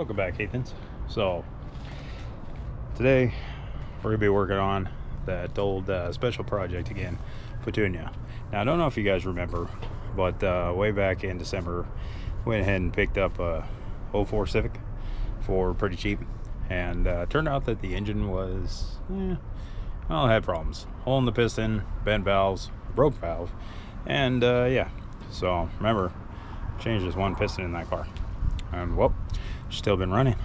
Welcome back, Heathens. So today we're gonna be working on that old special project again, Petunia. Now I don't know if you guys remember, but way back in December, went ahead and picked up a 04 Civic for pretty cheap, and turned out that the engine was, well, it had problems. Hole in the piston, bent valves, broke valve, and yeah. So remember, changed this one piston in that car, and well, still been running.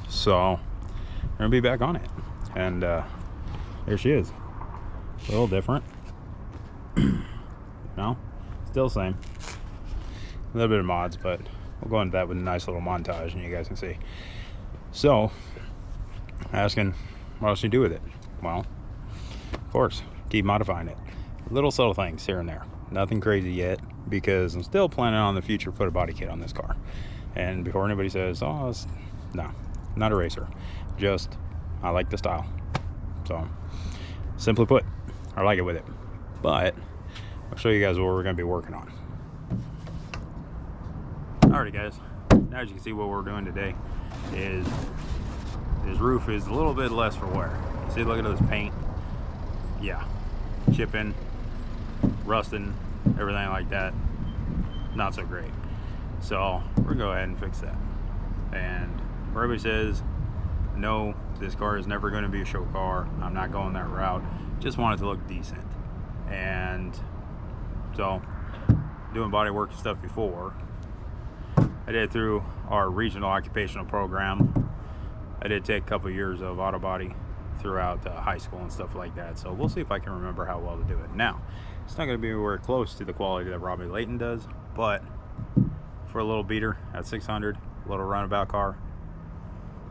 So we're gonna be back on it, and there she is. A little different, still same. A little bit of mods, but we'll go into that with a nice little montage, and you guys can see. So, asking what else you do with it? Well, of course, keep modifying it. Little subtle things here and there. Nothing crazy yet, because I'm still planning on the future put a body kit on this car. And before anybody says, oh, no, not a racer, just I like the style. So, simply put, I like it with it. But I'll show you guys what we're going to be working on. Alrighty, guys. Now, as you can see, what we're doing today is this roof is a little bit less for wear. See, look at this paint. Yeah, chipping, rusting, everything like that. Not so great. So we're gonna go ahead and fix that. And where everybody says, no, this car is never going to be a show car, I'm not going that route. Just want it to look decent. And so, doing body work and stuff before, I did through our regional occupational program. I did take a couple years of auto body throughout high school and stuff like that. So we'll see if I can remember how well to do it. Now, it's not going to be anywhere close to the quality that Robbie Layton does, but for a little beater at 600, a little runabout car,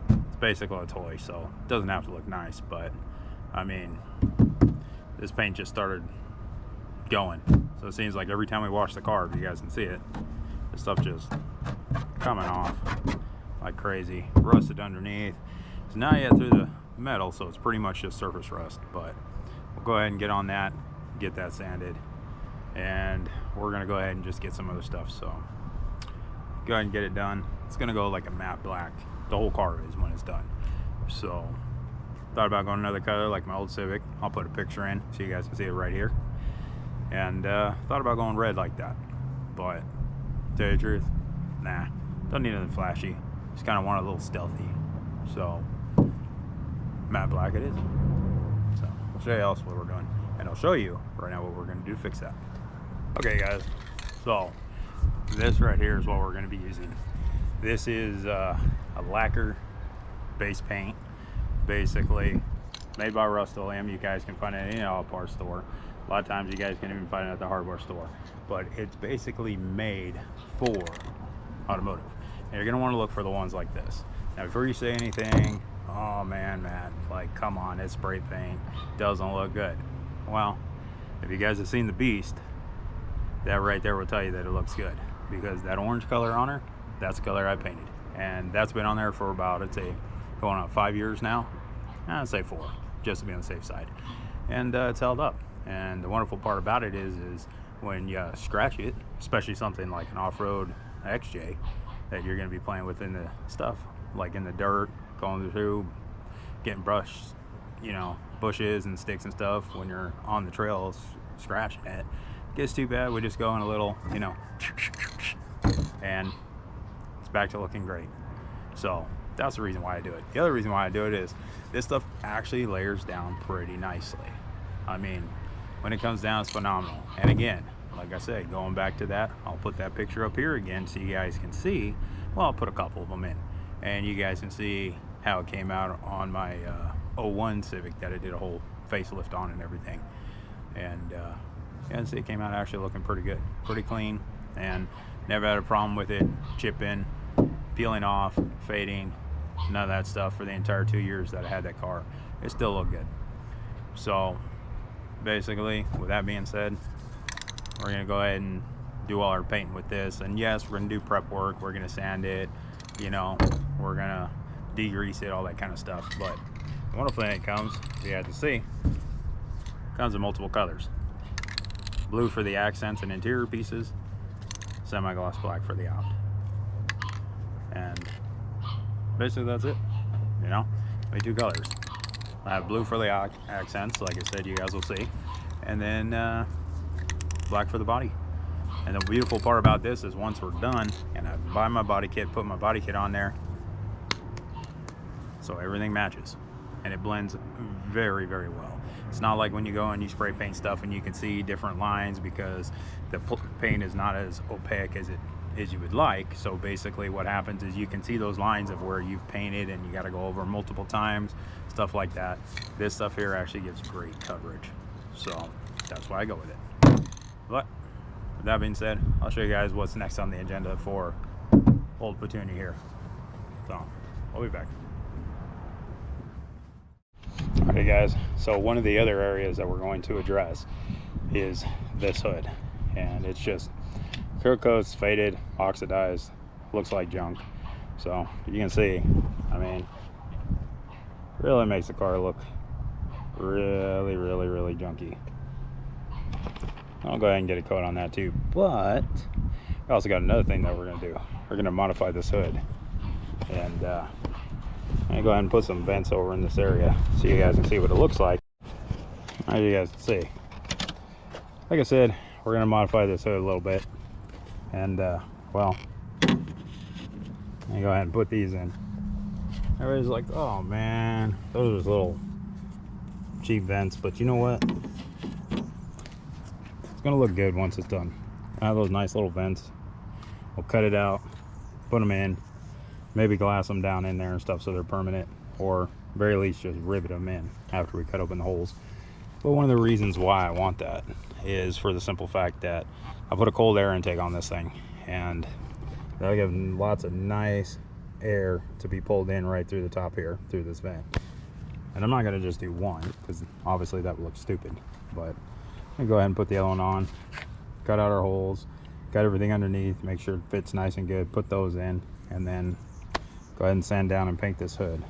it's basically a toy, so it doesn't have to look nice. But I mean, this paint just started going, so it seems like every time we wash the car, if you guys can see it, this stuff just coming off like crazy, rusted underneath. It's not yet through the metal, so it's pretty much just surface rust. But we'll go ahead and get on that, get that sanded, and we're gonna go ahead and just get some other stuff. So go ahead and get it done. It's gonna go like a matte black, the whole car is, when it's done. So thought about going another color like my old Civic. I'll put a picture in so you guys can see it right here. And thought about going red like that, but to tell you the truth, nah, don't need anything flashy. Just kind of want a little stealthy. So matte black it is. So I'll show you else what we're doing, and I'll show you right now what we're going to do to fix that. Okay, guys, so this right here is what we're going to be using. This is a lacquer base paint, basically made by Rust-Oleum. You guys can find it in any auto parts store. A lot of times you guys can even find it at the hardware store, but it's basically made for automotive. And you're going to want to look for the ones like this. Now, before you say anything, oh man, Matt, like, come on, it's spray paint, doesn't look good. Well, if you guys have seen the Beast, that right there will tell you that it looks good, because that orange color on her, that's the color I painted, and that's been on there for about, I'd say, going on 5 years now. I'd say 4, just to be on the safe side. And it's held up. And the wonderful part about it is when you scratch it, especially something like an off-road XJ that you're going to be playing with in the stuff, like in the dirt, going through, getting brushed, bushes and sticks and stuff, when you're on the trails scratching it, gets too bad, we just go in a little, and it's back to looking great. So that's the reason why I do it. The other reason why I do it is this stuff actually layers down pretty nicely. I mean, when it comes down, it's phenomenal. And again, like I said, going back to that, I'll put that picture up here again so you guys can see. Well, I'll put a couple of them in, and you guys can see how it came out on my 01 Civic that I did a whole facelift on and everything. And you can see it came out actually looking pretty good, pretty clean, and never had a problem with it chipping, peeling off, fading, none of that stuff for the entire 2 years that I had that car. It still looked good. So basically, with that being said, we're going to go ahead and do all our painting with this. And yes, we're going to do prep work, we're going to sand it, we're going to degrease it, all that kind of stuff. But the wonderful thing that comes, you have to see, comes in multiple colors. Blue for the accents and interior pieces, semi-gloss black for the out. And basically that's it. You know, only 2 colors. I have blue for the accents, like I said, you guys will see, and then black for the body. And the beautiful part about this is once we're done and I buy my body kit, put my body kit on there, so everything matches and it blends very, very well. It's not like when you go and you spray paint stuff and you can see different lines because the paint is not as opaque as you would like. So basically what happens is you can see those lines of where you've painted and you got to go over multiple times, stuff like that. This stuff here actually gives great coverage, so that's why I go with it. But with that being said, I'll show you guys what's next on the agenda for Old Petunia here. So I'll be back. Okay guys, so one of the other areas that we're going to address is this hood, and it's just clear coat's faded, oxidized, looks like junk. So you can see, I mean, really makes the car look really, really, really junky. I'll go ahead and get a coat on that too, but we also got another thing that we're going to do. We're going to modify this hood, and I'm going to go ahead and put some vents over in this area so you guys can see what it looks like. As you guys can see, like I said, we're going to modify this hood a little bit, and well, I go ahead and put these in. Everybody's like, oh man, those are just little cheap vents, but you know what? It's gonna look good once it's done. I have those nice little vents. We'll cut it out, put them in, maybe glass them down in there and stuff so they're permanent, or very least just rivet them in after we cut open the holes. But one of the reasons why I want that is for the simple fact that I put a cold air intake on this thing, and that'll give lots of nice air to be pulled in right through the top here, through this vent. And I'm not gonna just do one, because obviously that would look stupid, but I'm gonna go ahead and put the other one on, cut out our holes, cut everything underneath, make sure it fits nice and good, put those in, and then go ahead and sand down and paint this hood.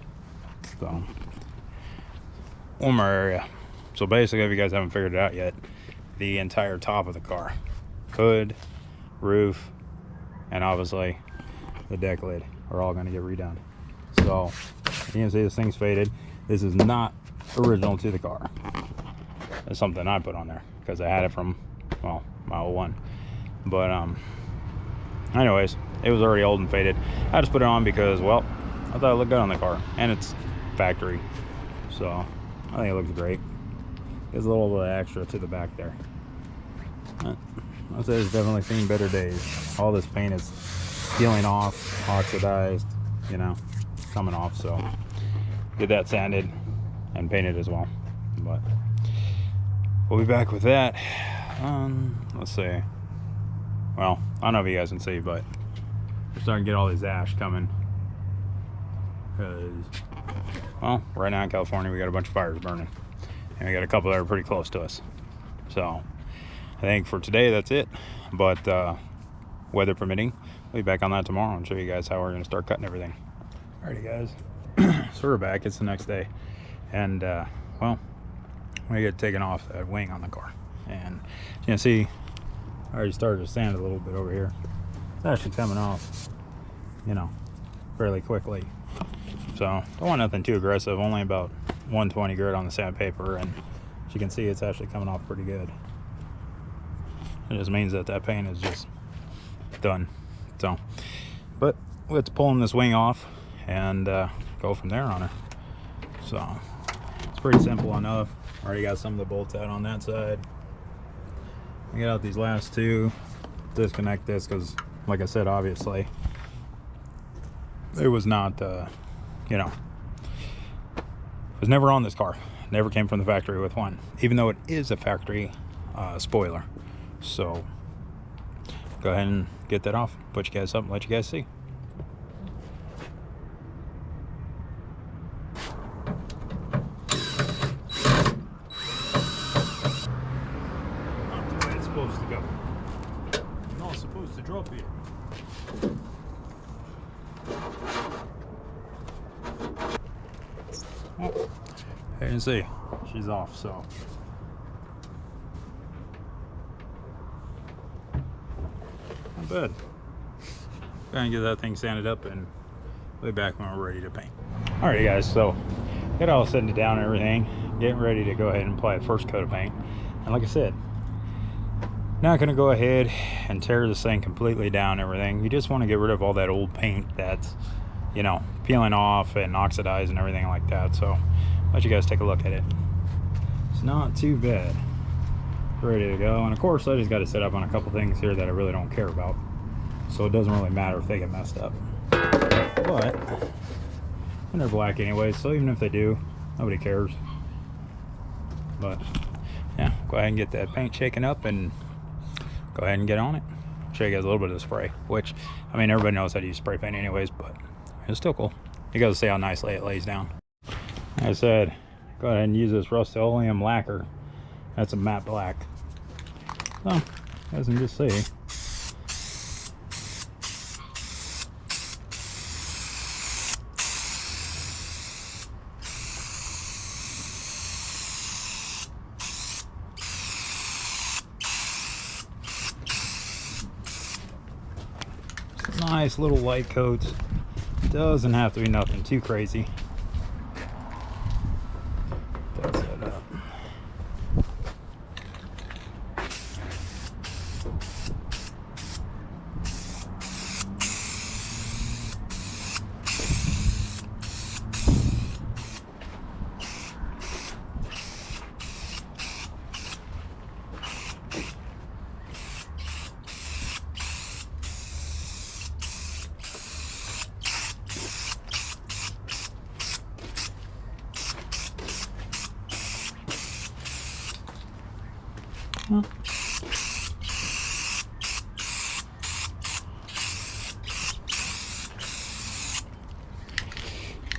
So, one more area. So basically, if you guys haven't figured it out yet, the entire top of the car, hood, roof, and obviously the deck lid are all gonna get redone. So you can see this thing's faded. This is not original to the car. It's something I put on there because I had it from, well, my 01. But anyways, it was already old and faded. I just put it on because, well, I thought it looked good on the car, and it's factory, so I think it looks great. There's a little bit of extra to the back there. I'd say it's definitely seen better days. All this paint is peeling off, oxidized, you know, coming off. So get that sanded and painted as well. But we'll be back with that. Let's see. Well, I don't know if you guys can see, but we're starting to get all this ash coming. Because, well, right now in California, we got a bunch of fires burning. And we got a couple that are pretty close to us. So I think for today, that's it. But weather permitting, we'll be back on that tomorrow and show you guys how we're going to start cutting everything. Alrighty, guys. So we're back. It's the next day. And, well, we get taken off that wing on the car. And you can see, I already started to sand a little bit over here. It's actually coming off, you know, fairly quickly. So don't want nothing too aggressive, only about 120 grit on the sandpaper, and as you can see, it's actually coming off pretty good. It just means that that paint is just done. So, but let's pull this wing off and go from there on her. So it's pretty simple enough. Already got some of the bolts out on that side. I get out these last two, disconnect this because, like I said, obviously it was not you know, it was never on this car, never came from the factory with one, even though it is a factory spoiler. So go ahead and get that off, put you guys up and let you guys see. Not the way it's supposed to go. It's not supposed to drop here. Well, you can see she's off, so not bad. Gonna get that thing sanded up and We'll be back when we're ready to paint. Alright guys, so got all setting down and everything, getting ready to go ahead and apply the first coat of paint. And like I said, not going to go ahead and tear this thing completely down and everything. You just want to get rid of all that old paint that's, you know, peeling off and oxidizing and everything like that. So I'll let you guys take a look at it. It's not too bad. Ready to go. And of course I just got to set up on a couple things here that I really don't care about, so it doesn't really matter if they get messed up. But and they're black anyway, so even if they do, nobody cares. But yeah, go ahead and get that paint shaken up and go ahead and get on it. I'll show you guys a little bit of the spray, which, I mean, everybody knows how to use spray paint anyways, but it's still cool. You guys see how nicely it lays down. Like I said, go ahead and use this Rust-Oleum lacquer. That's a matte black. So, as you can just see, nice little light coats. Doesn't have to be nothing too crazy. That's that up.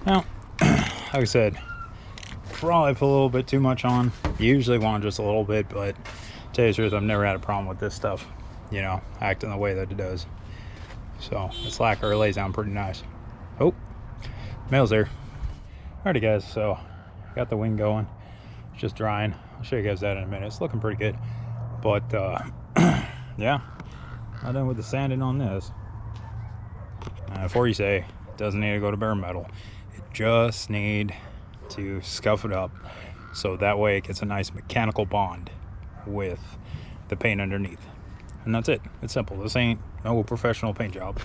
Now, like I said, probably put a little bit too much on. You usually want just a little bit, but to tell you the truth, I've never had a problem with this stuff, you know, acting the way that it does. So this lacquer lays down pretty nice. Oh, mail's there. Alrighty guys, so got the wing going. It's just drying. I'll show you guys that in a minute. It's looking pretty good. But yeah, not done with the sanding on this. Before you say it doesn't need to go to bare metal, it just need to scuff it up so that way it gets a nice mechanical bond with the paint underneath. And that's it. It's simple. This ain't no professional paint job.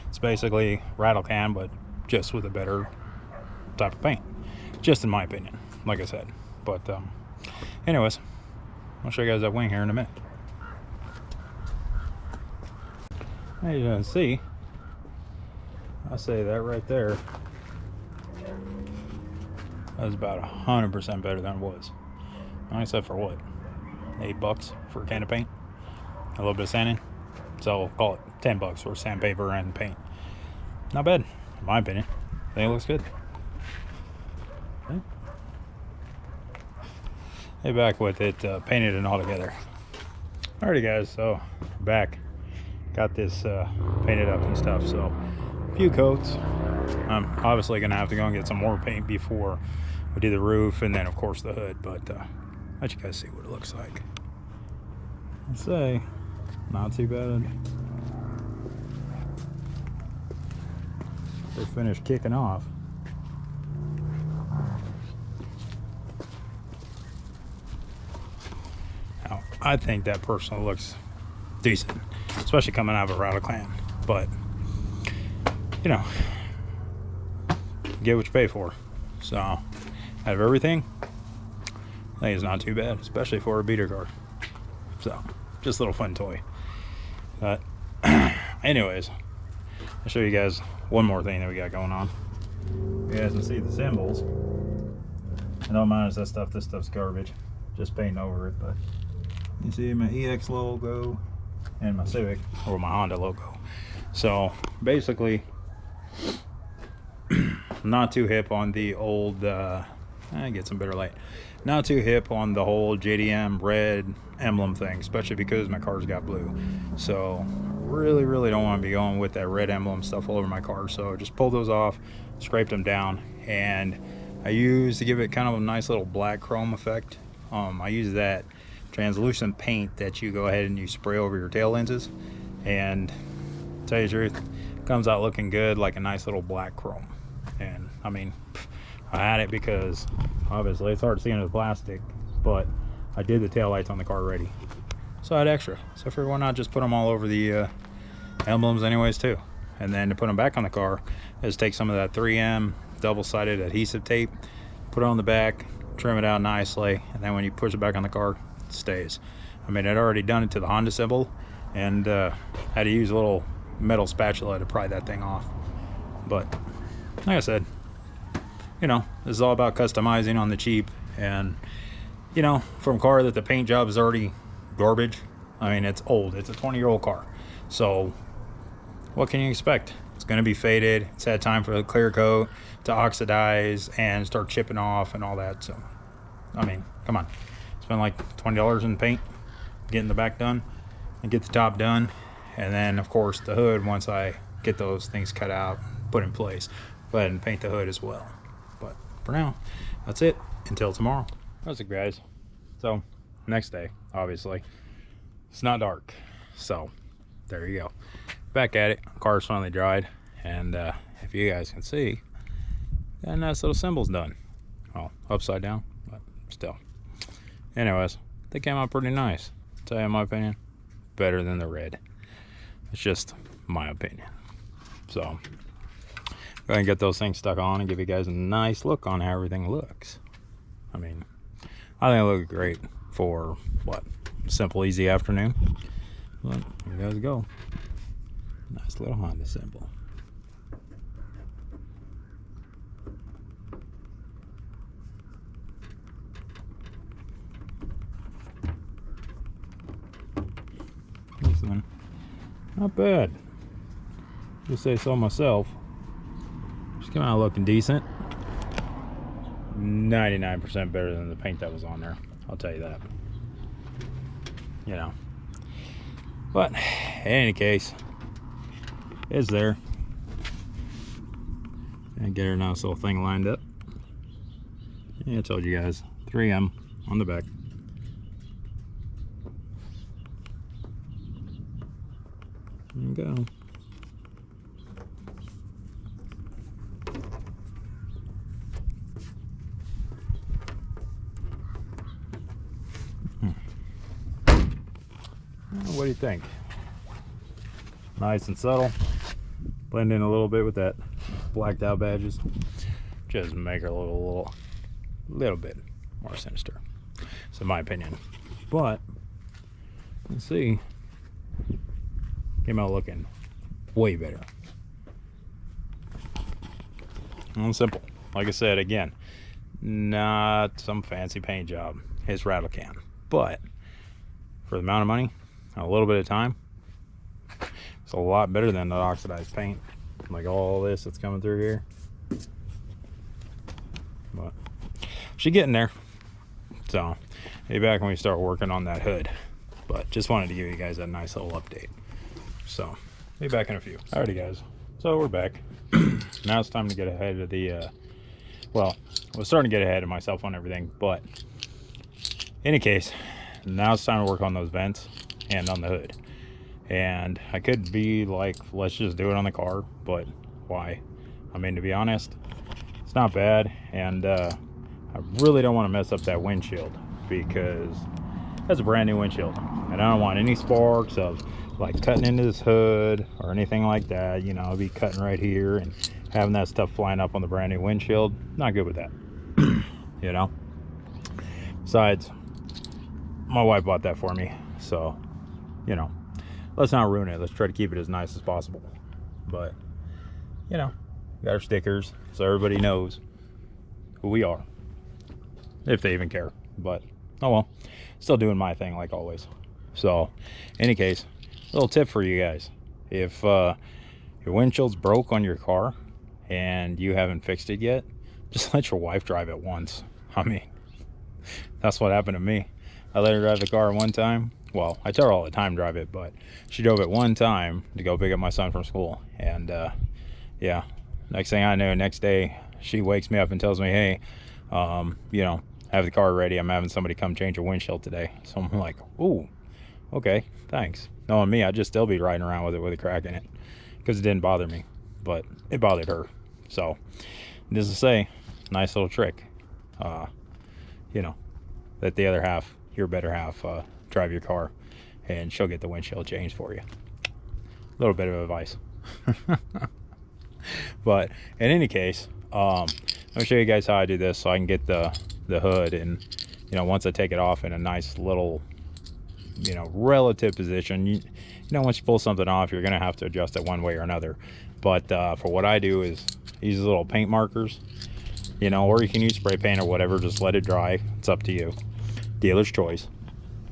It's basically rattle can, but just with a better type of paint, just in my opinion, like I said. But anyways, I'll show you guys that wing here in a minute. As you can see, I say that right there, that was about 100% better than it was. Except for what, $8 for a can of paint, a little bit of sanding, so call it $10 for sandpaper and paint. Not bad, in my opinion. I think it looks good. Okay. Hey, back with it painted and all together. Alrighty guys, so back, got this painted up and stuff. So a few coats. I'm obviously gonna have to go and get some more paint before we do the roof and then of course the hood, but let you guys see what it looks like. I'd say not too bad. They finished kicking off. Now, I think that personally looks decent, especially coming out of a rattle can, but you know, get what you pay for. So out of everything, I think it's not too bad, especially for a beater car. So just a little fun toy. But anyways, I'll show you guys one more thing that we got going on. You guys can see the symbols. I don't mind that stuff. This stuff's garbage, just painting over it. But you see my EX logo and my Civic, or my Honda logo. So basically, not too hip on the old get some better light. Not too hip on the whole JDM red emblem thing, especially because my car's got blue. So really don't want to be going with that red emblem stuff all over my car. So just pulled those off, scraped them down, and I used, to give it kind of a nice little black chrome effect, I use that translucent paint that you go ahead and you spray over your tail lenses. And to tell you the truth, comes out looking good, like a nice little black chrome. And I mean, I had it because obviously it's hard to see into the plastic, but I did the taillights on the car already, so I had extra. So I figured why not just put them all over the emblems anyways too. And then to put them back on the car is take some of that 3M double-sided adhesive tape, put it on the back, trim it out nicely, and then when you push it back on the car, it stays. I mean, I'd already done it to the Honda symbol, and had to use a little metal spatula to pry that thing off. But like I said, you know, this is all about customizing on the cheap. And you know, from a car that the paint job is already garbage, I mean, it's old, it's a 20-year-old car, so what can you expect? It's going to be faded. It's had time for the clear coat to oxidize and start chipping off and all that. So I mean, come on, spend like $20 in paint, getting the back done and get the top done, and then of course the hood, once I get those things cut out, put in place, go ahead and paint the hood as well. But for now, that's it until tomorrow. That's it, guys. So next day, obviously it's not dark, so there you go, back at it. Car's finally dried, and if you guys can see, that nice little symbol's done. Well, upside down, but still. Anyways, they came out pretty nice. I'll tell you, in my opinion, better than the red. It's just my opinion. So go ahead and get those things stuck on and give you guys a nice look on how everything looks. I mean, I think it looks great for what, simple, easy afternoon. But here you guys go. Nice little Honda symbol. This one, not bad. Just say so myself. Just came out looking decent. 99% better than the paint that was on there, I'll tell you that. You know, but in any case, it's there. And get her nice little thing lined up. Yeah, I told you guys, 3M on the back. There you go. What do you think? Nice and subtle. Blend in a little bit with that blacked out badges. Just make her look a little bit more sinister. So in my opinion. But let's see. Came out looking way better. And simple. Like I said, again, not some fancy paint job. It's rattle can. But for the amount of money, a little bit of time, it's a lot better than the oxidized paint, like all this that's coming through here. But she's getting there, so maybe back when we start working on that hood. But just wanted to give you guys a nice little update, so be back in a few. Alrighty guys, so we're back. Now it's time to get ahead of the well, I was starting to get ahead of myself on everything, but in any case, now it's time to work on those vents and on the hood. And I could be like, let's just do it on the car, but why? I mean, to be honest, it's not bad, and I really don't want to mess up that windshield, because that's a brand new windshield, and I don't want any sparks of like cutting into this hood or anything like that. You know, I'll be cutting right here and having that stuff flying up on the brand new windshield. Not good with that. You know, besides, my wife bought that for me, so you know, let's not ruin it. Let's try to keep it as nice as possible. But you know, got our stickers so everybody knows who we are, if they even care. But oh well, still doing my thing like always. So in any case, little tip for you guys: if your windshield's broke on your car and you haven't fixed it yet, just let your wife drive it once. I mean, that's what happened to me. I let her drive the car one time. Well, I tell her all the time drive it, but she drove it one time to go pick up my son from school. And yeah, next thing I know, next day she wakes me up and tells me, hey, you know, have the car ready. I'm having somebody come change a windshield today. So I'm like, ooh, okay, thanks. Knowing me, I'd just still be riding around with it with a crack in it. because it didn't bother me, but it bothered her. So just to say, nice little trick. You know, let the other half, your better half, drive your car, and she'll get the windshield changed for you. A little bit of advice. But in any case, let me show you guys how I do this so I can get the hood, and you know, once I take it off in a nice little, you know, relative position, you know, once you pull something off, you're gonna have to adjust it one way or another. But for what I do is use little paint markers, you know, or you can use spray paint or whatever. Just let it dry. It's up to you, dealer's choice.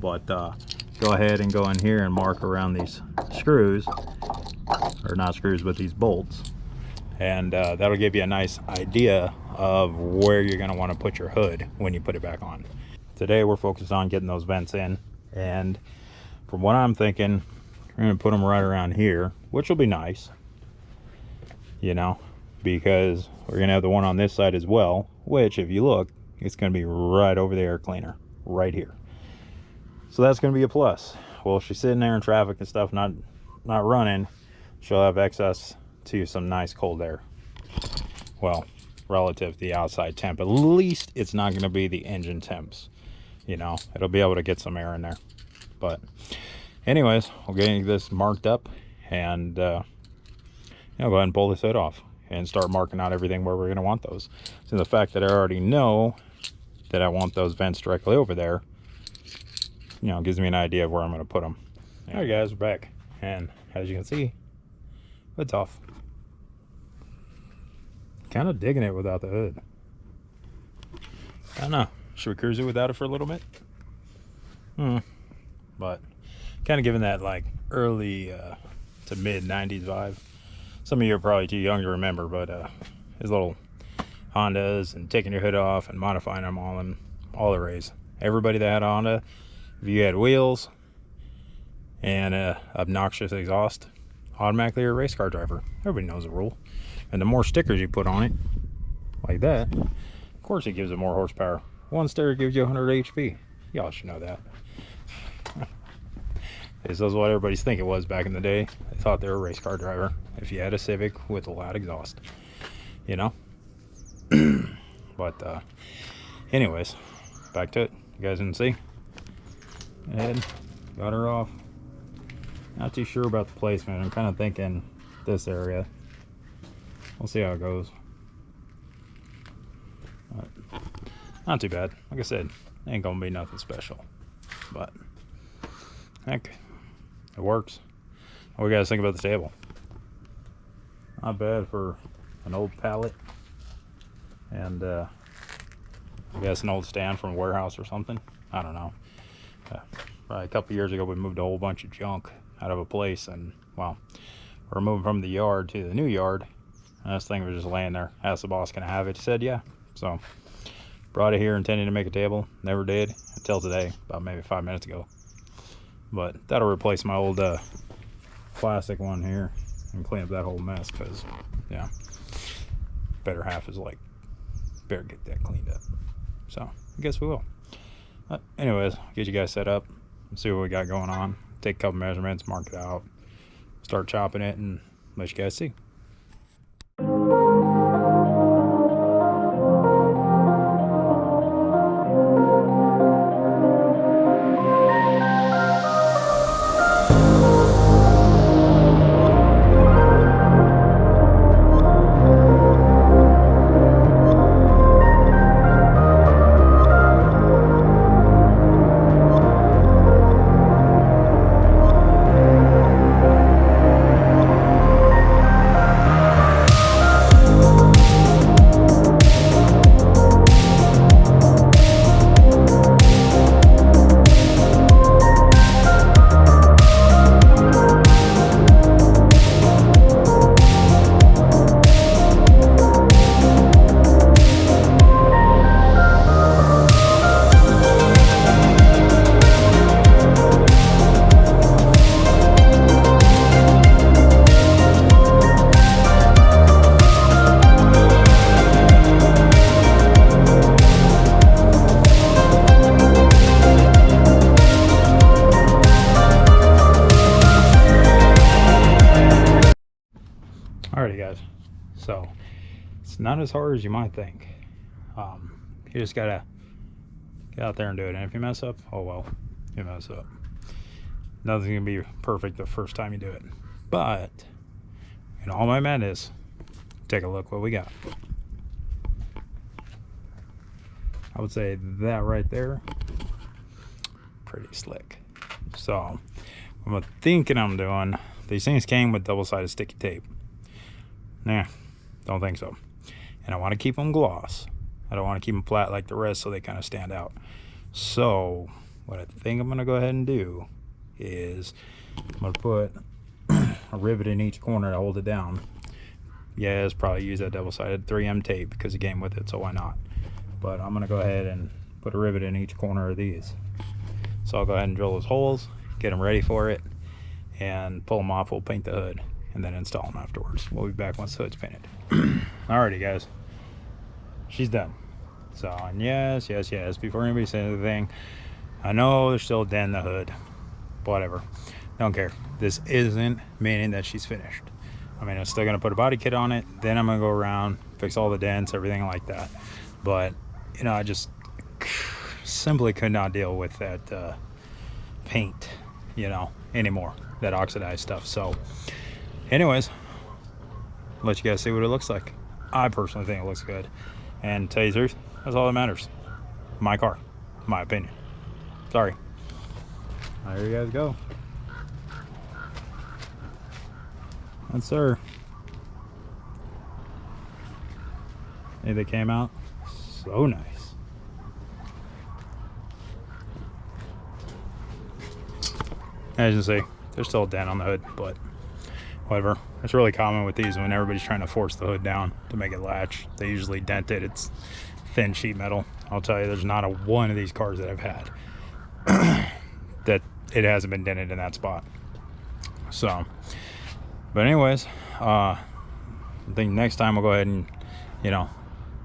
But go ahead and go in here and mark around these screws, or not screws, but these bolts, and that'll give you a nice idea of where you're going to want to put your hood when you put it back on. Today we're focused on getting those vents in, and from what I'm thinking, we're going to put them right around here, which will be nice, you know, because we're going to have the one on this side as well, which if you look, it's going to be right over the air cleaner right here. So that's going to be a plus. Well, if she's sitting there in traffic and stuff, not running, she'll have access to some nice cold air. Well, relative to the outside temp, at least it's not going to be the engine temps. You know, it'll be able to get some air in there. But anyways, we'll get this marked up, and you know, go ahead and pull this hood off and start marking out everything where we're going to want those. So the fact that I already know that I want those vents directly over there, you know, gives me an idea of where I'm going to put them. All right, guys, we're back, and as you can see, hood's off. Kind of digging it without the hood. I don't know. Should we cruise it without it for a little bit? But kind of giving that like early to mid 90s vibe. Some of you are probably too young to remember, but his little Hondas and taking your hood off and modifying them all the rays. Everybody that had a Honda, if you had wheels and obnoxious exhaust, automatically you're a race car driver. Everybody knows the rule. And the more stickers you put on it, like that, of course it gives it more horsepower. One sticker gives you 100 HP. Y'all should know that. This is what everybody's think it was back in the day. They thought they were a race car driver if you had a Civic with a loud exhaust, you know. But anyways, back to it. You guys didn't see, and got her off. Not too sure about the placement. I'm kind of thinking this area. We'll see how it goes. But not too bad. Like I said, ain't gonna be nothing special, but heck, it works. What do you guys think about the table? Not bad for an old pallet, and I guess an old stand from a warehouse or something. I don't know. Probably a couple years ago we moved a whole bunch of junk out of a place, and well, we're moving from the yard to the new yard, and this thing was just laying there. Asked the boss, can I have it? He said yeah. So brought it here intending to make a table. Never did until today, about maybe 5 minutes ago. But that'll replace my old plastic one here and clean up that whole mess, because yeah, better half is like, better get that cleaned up. So I guess we will. Anyways, get you guys set up, see what we got going on, take a couple measurements, mark it out, start chopping it, and let you guys see. It's not as hard as you might think. You just gotta get out there and do it. And if you mess up, oh well, you mess up. Nothing's gonna be perfect the first time you do it. But in all my madness, take a look what we got. I would say that right there, pretty slick. So I'm thinking I'm doing, these things came with double-sided sticky tape. Nah, don't think so. And I want to keep them gloss. I don't want to keep them flat like the rest so they kind of stand out. So what I think I'm going to go ahead and do is I'm going to put a rivet in each corner to hold it down. Yes, probably use that double-sided 3M tape because it came with it, so why not? But I'm going to go ahead and put a rivet in each corner of these. So I'll go ahead and drill those holes, get them ready for it, and pull them off. We'll paint the hood and then install them afterwards. We'll be back once the hood's painted. Alrighty guys, she's done. So, and yes, before anybody says anything, I know there's still a dent in the hood. Whatever, don't care. This isn't meaning that she's finished. I mean, I'm still gonna put a body kit on it, then I'm gonna go around, fix all the dents, everything like that. But you know, I just simply could not deal with that paint, you know, anymore, that oxidized stuff. So anyways, let you guys see what it looks like. I personally think it looks good, and to tell you the truth, that's all that matters. My car, my opinion. Sorry. There you guys go. Yes sir. Hey, they came out so nice. As you can see, there's still a dent on the hood, but whatever. It's really common with these when everybody's trying to force the hood down to make it latch. They usually dent it. It's thin sheet metal. I'll tell you, there's not a one of these cars that I've had that it hasn't been dented in that spot. So, but anyways, I think next time we'll go ahead and, you know,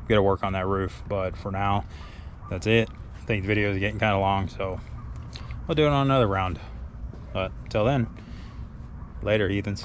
get to work on that roof. But for now, that's it. I think the video is getting kind of long, so we'll do it on another round. But till then, later heathens.